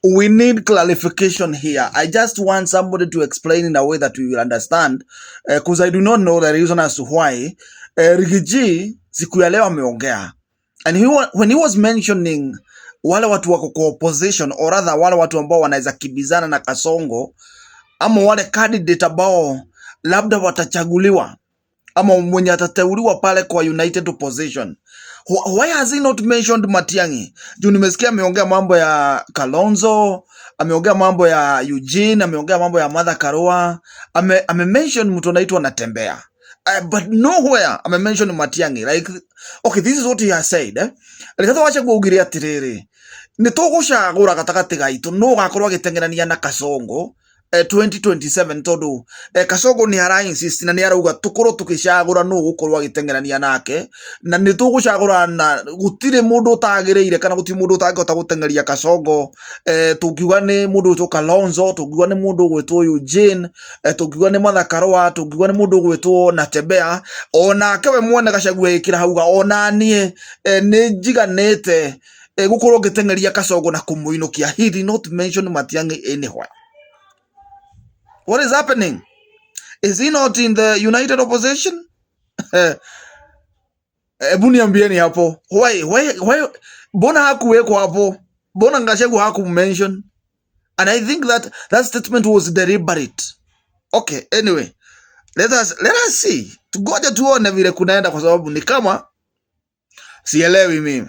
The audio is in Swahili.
we need clarification here. I just want somebody to explain in a way that we will understand, because I do not know the reason as to why Rigiji siku ya leo ameongea, and when he was mentioning wale watu wako kwa opposition, or rather wale watu ambao wanaweza kibizana na Kasongo, ama wale candidate ambao labda watachaguliwa ama mwenye atateuliwa pale kwa United Opposition, why has he not mentioned Matiang'i? Juu nimesikia ameongea mambo ya Kalonzo, ameongea mambo ya Eugene, ameongea mambo ya Martha Karua, mention mtu anaitwa Natembea. But nowhere mention Matiang'i. Like, okay, this is what he has said. Alikata wacha kuugiria tiriri. Nitogũcagũra gatagati gaitu no gakorwo agitengerania na Kasongo 2027 tondu Kasongo ni ara insist na ni arauga tukorwo tukicagura no gukorwo agitengerania nake, na ni tugucagura na gutire mundu utagiriire kana guti mundu utangihota gutengeria Kasongo. Tungiuga ni mundu witwo Kalonzo, tungiuga ni mundu gwitwo Eugene, tungiuga ni Martha Karua, tungiuga ni mundu gwitwo Natembea, onake we mwene Gachagua ikira hauga ona nie ni njiganite gukorwo ngitengeria Kasongo na kumuinukia. He did not mention Matiang'i anywhere. What is happening? Is he not in the United Opposition? Ebu niambieni hapo. Why? Mbona hakuwekwa hapo? Mbona Gachagua hakumention? And I think that statement was deliberate. Okay, anyway. Let us see. Tugoje tuone vile kunaenda, kwa sababu ni kama sielewi mimi.